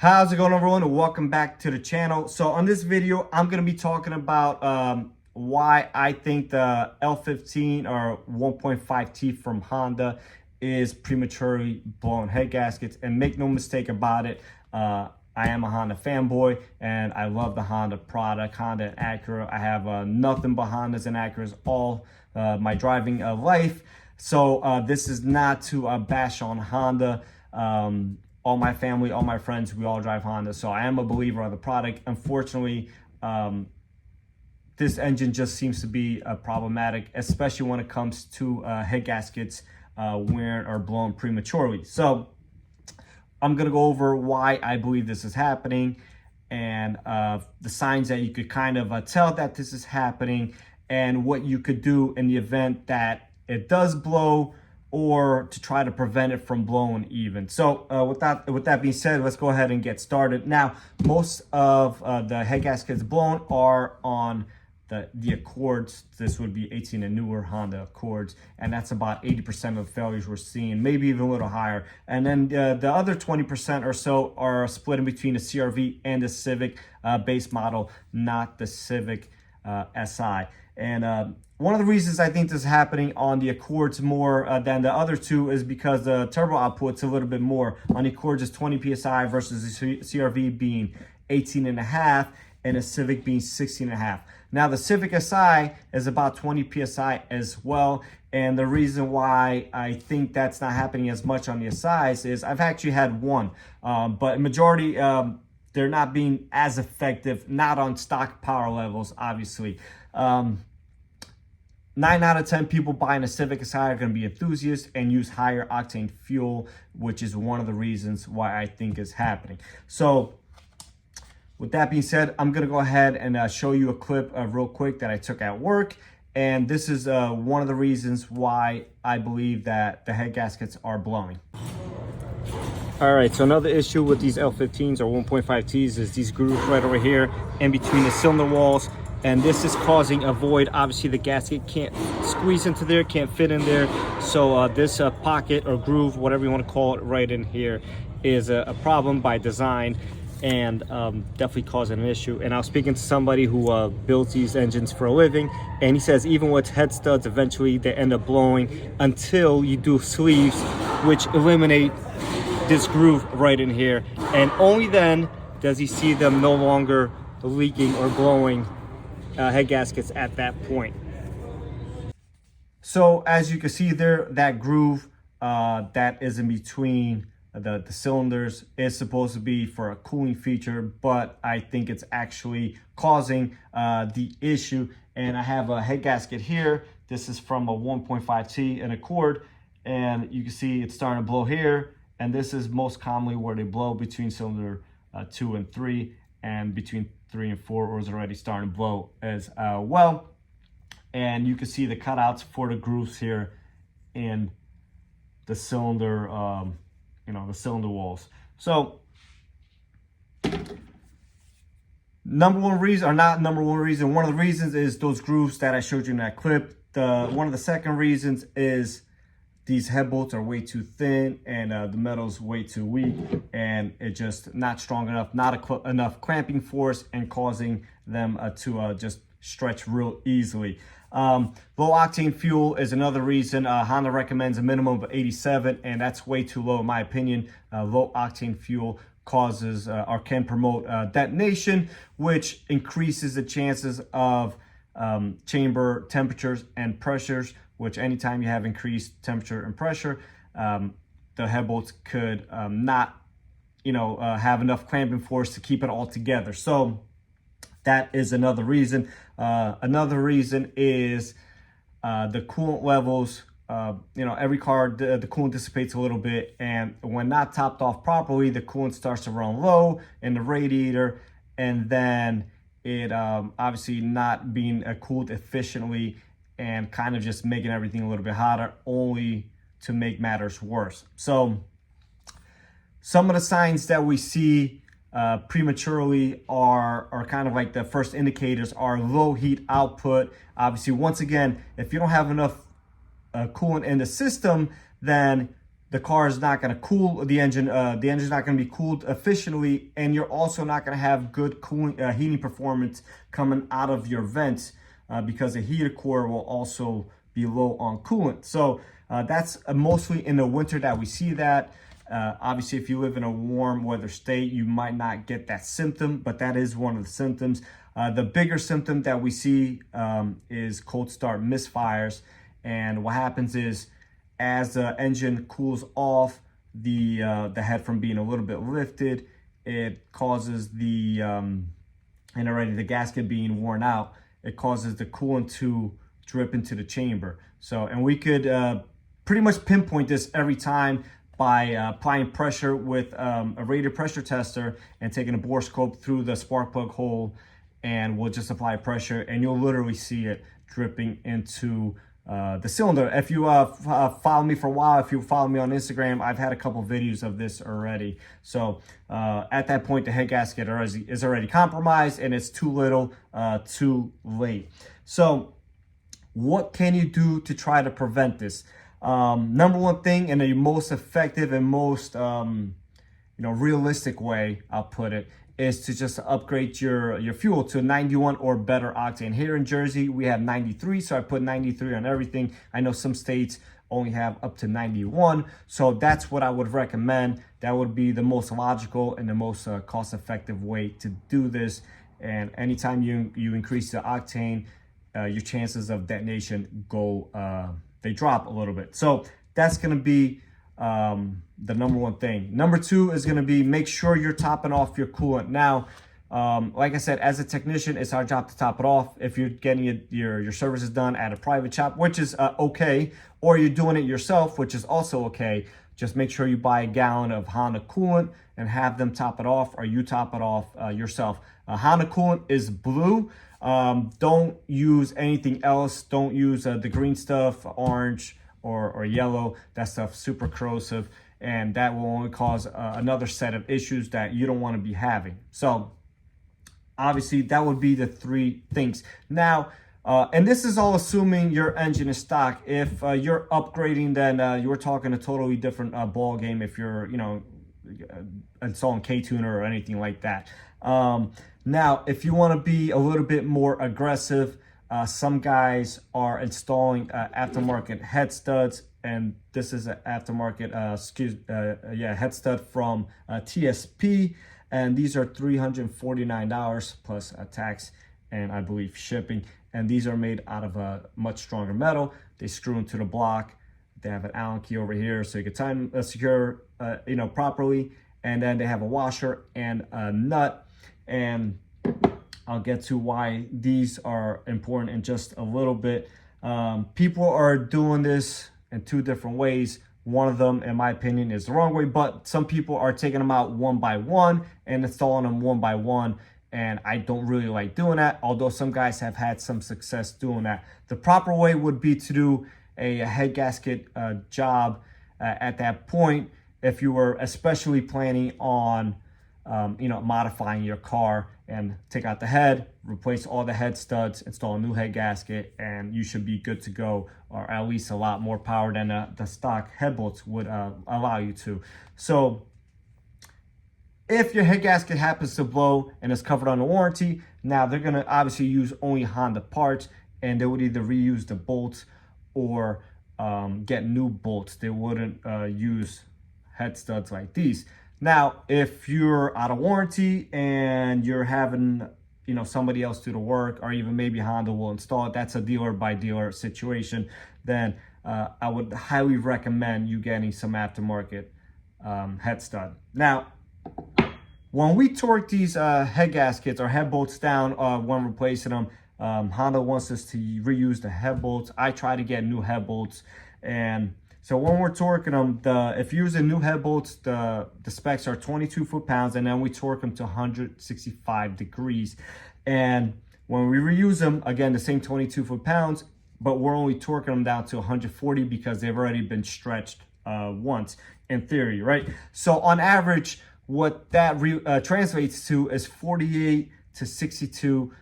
How's it going, everyone, and welcome back to the channel. So on this video, I'm going to be talking about why I think the L15 or 1.5T from Honda is prematurely blowing head gaskets. And make no mistake about it, I am a Honda fanboy and I love the Honda product, Honda and Acura. I have nothing but Hondas and Acuras all my driving life. So this is not to bash on Honda. All my family, all my friends, we all drive Honda. So I am a believer of the product. Unfortunately, this engine just seems to be problematic, especially when it comes to head gaskets wearing or blowing prematurely. So I'm gonna go over why I believe this is happening and the signs that you could kind of tell that this is happening and what you could do in the event that it does blow, or to try to prevent it from blowing even. So with that being said, let's go ahead and get started. Now, most of the head gaskets blown are on the Accords. This would be 18 and newer Honda Accords, and that's about 80% of the failures we're seeing, maybe even a little higher. And then the other 20% or so are split in between the CRV and the Civic base model, not the Civic SI. And one of the reasons I think this is happening on the Accords more than the other two is because the turbo output's a little bit more. On the Accords is 20 PSI versus the CRV being 18.5 and a Civic being 16.5. Now the Civic SI is about 20 PSI as well. And the reason why I think that's not happening as much on the SIs is I've actually had one, but majority, they're not being as effective, not on stock power levels, obviously. 9 out of 10 people buying a Civic SI are going to be enthusiasts and use higher octane fuel, which is one of the reasons why I think is happening. So with that being said, I'm going to go ahead and show you a clip real quick that I took at work. And this is one of the reasons why I believe that the head gaskets are blowing. All right, so another issue with these L15s or 1.5Ts is these grooves right over here in between the cylinder walls. And this is causing a void. Obviously, the gasket can't squeeze into there, can't fit in there. So this pocket or groove, whatever you want to call it, right in here is a problem by design and definitely causing an issue. And I was speaking to somebody who builds these engines for a living, and he says even with head studs, eventually they end up blowing until you do sleeves, which eliminate this groove right in here. And only then does he see them no longer leaking or blowing head gaskets at that point. So as you can see there, that groove that is in between the cylinders is supposed to be for a cooling feature, but I think it's actually causing the issue. And I have a head gasket here. This is from a 1.5T in Accord, and you can see it's starting to blow here. And this is most commonly where they blow between cylinder 2 and 3, and between 3 and 4 is already starting to blow as well. And you can see the cutouts for the grooves here in the cylinder, the cylinder walls. So number one reason, or not number one reason, one of the reasons is those grooves that I showed you in that clip. One of the second reasons is these head bolts are way too thin, and the metal's way too weak, and it's just not strong enough, not enough clamping force, and causing them to just stretch real easily. Low octane fuel is another reason. Honda recommends a minimum of 87, and that's way too low in my opinion. Low octane fuel causes or can promote detonation, which increases the chances of chamber temperatures and pressures, which anytime you have increased temperature and pressure, the head bolts could not, have enough clamping force to keep it all together. So that is another reason. Another reason is the coolant levels. Every car, the coolant dissipates a little bit, and when not topped off properly, the coolant starts to run low in the radiator, and then it obviously not being cooled efficiently, and kind of just making everything a little bit hotter, only to make matters worse. So some of the signs that we see prematurely are kind of like the first indicators are low heat output. Obviously, once again, if you don't have enough coolant in the system, then the car is not going to cool the engine. The engine's not going to be cooled efficiently, and you're also not going to have good cooling, heating performance coming out of your vents because the heater core will also be low on coolant. So that's mostly in the winter that we see that. Obviously, if you live in a warm weather state, you might not get that symptom, but that is one of the symptoms. The bigger symptom that we see is cold start misfires. And what happens is, as the engine cools off, the head from being a little bit lifted, it causes the and already the gasket being worn out, it causes the coolant to drip into the chamber. So, and we could pretty much pinpoint this every time by applying pressure with a radiator pressure tester and taking a bore scope through the spark plug hole, and we'll just apply pressure and you'll literally see it dripping into the cylinder. If you follow me for a while, if you follow me on Instagram, I've had a couple videos of this already. So at that point, the head gasket is already compromised, and it's too little, too late. So what can you do to try to prevent this? Number one thing, and the most effective and most realistic way, I'll put it, is to just upgrade your fuel to 91 or better octane. Here in Jersey, we have 93, so I put 93 on everything. I know some states only have up to 91, so that's what I would recommend. That would be the most logical and the most cost-effective way to do this. And anytime you increase the octane, your chances of detonation they drop a little bit. So that's gonna be the number one thing. Number two is going to be, make sure you're topping off your coolant. Now, like I said, as a technician, it's our job to top it off. If you're getting your services done at a private shop, which is okay, or you're doing it yourself, which is also okay, just make sure you buy a gallon of Honda coolant and have them top it off, or you top it off yourself. Honda coolant is blue. Don't use anything else. Don't use the green stuff, orange, or yellow. That stuff's super corrosive, and that will only cause another set of issues that you don't want to be having. So obviously that would be the three things. Now, and this is all assuming your engine is stock. If you're upgrading, then you're talking a totally different ball game. If you're installing K-tuner or anything like that. Now, if you want to be a little bit more aggressive, some guys are installing aftermarket head studs, and this is an aftermarket head stud from TSP, and these are $349 plus tax and I believe shipping. And these are made out of a much stronger metal. They screw into the block. They have an Allen key over here so you can time secure properly, and then they have a washer and a nut. And I'll get to why these are important in just a little bit. People are doing this in two different ways. One of them, in my opinion, is the wrong way, but some people are taking them out one by one and installing them one by one. And I don't really like doing that, although some guys have had some success doing that. The proper way would be to do a head gasket job at that point, if you were especially planning on modifying your car, and take out the head, replace all the head studs, install a new head gasket, and you should be good to go, or at least a lot more power than the stock head bolts would allow you to. So if your head gasket happens to blow and is covered under warranty, now they're gonna obviously use only Honda parts, and they would either reuse the bolts or get new bolts. They wouldn't use head studs like these. Now, if you're out of warranty and you're having, somebody else do the work, or even maybe Honda will install it, that's a dealer by dealer situation, then I would highly recommend you getting some aftermarket head stud. Now, when we torque these head gaskets or head bolts down when replacing them, Honda wants us to reuse the head bolts. I try to get new head bolts, and so when we're torquing them, if you're using new head bolts, the specs are 22 foot-pounds, and then we torque them to 165 degrees. And when we reuse them, again, the same 22 foot-pounds, but we're only torquing them down to 140 because they've already been stretched once, in theory, right? So on average, what that translates to is 48 to 62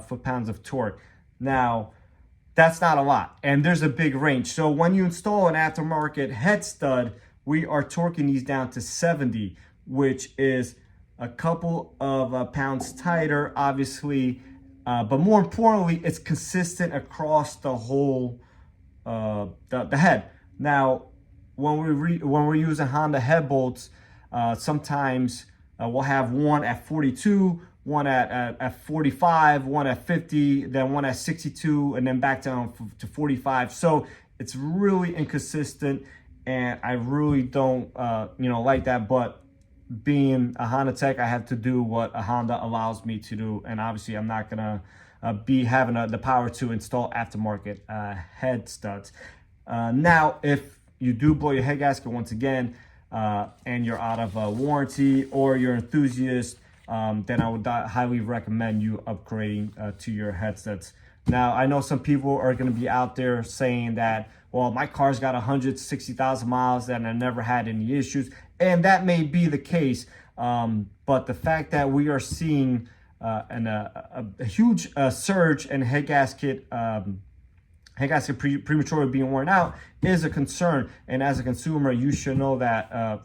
foot-pounds of torque. Now, that's not a lot, and there's a big range. So when you install an aftermarket head stud, we are torquing these down to 70, which is a couple of pounds tighter, obviously, but more importantly, it's consistent across the whole the head. Now, when we're using Honda head bolts, sometimes we'll have one at 42, one at 45, one at 50, then one at 62, and then back down to 45. So it's really inconsistent, and I really don't like that. But being a Honda tech, I have to do what a Honda allows me to do, and obviously I'm not gonna be having the power to install aftermarket head studs. Now, if you do blow your head gasket once again, and you're out of warranty, or you're an enthusiast, then I would highly recommend you upgrading to your head studs. Now, I know some people are going to be out there saying that, well, my car's got 160,000 miles and I never had any issues, and that may be the case, but the fact that we are seeing a huge surge in head gasket premature being worn out is a concern. And as a consumer, you should know that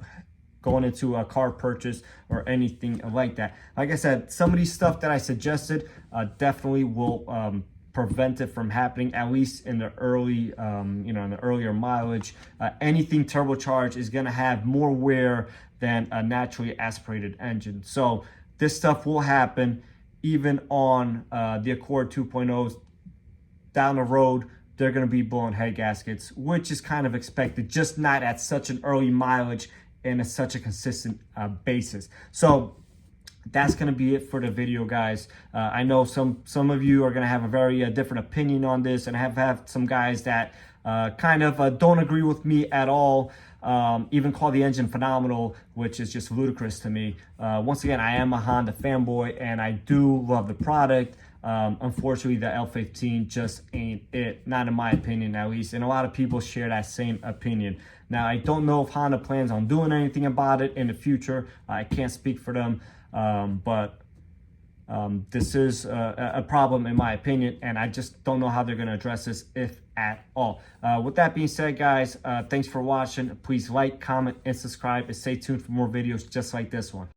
going into a car purchase or anything like that. Like I said, some of these stuff that I suggested definitely will prevent it from happening, at least in the early, in the earlier mileage. Anything turbocharged is gonna have more wear than a naturally aspirated engine. So this stuff will happen even on the Accord 2.0s. Down the road, they're going to be blowing head gaskets, which is kind of expected, just not at such an early mileage and at such a consistent basis. So that's going to be it for the video, guys. I know some of you are going to have a very different opinion on this, and I have some guys that kind of don't agree with me at all. Even call the engine phenomenal, which is just ludicrous to me. Once again, I am a Honda fanboy and I do love the product. Unfortunately, the L15 just ain't it, not in my opinion at least, and a lot of people share that same opinion. Now, I don't know if Honda plans on doing anything about it in the future. I can't speak for them, but this is a problem in my opinion, and I just don't know how they're going to address this, if at all. With that being said, guys, thanks for watching. Please like, comment, and subscribe, and stay tuned for more videos just like this one.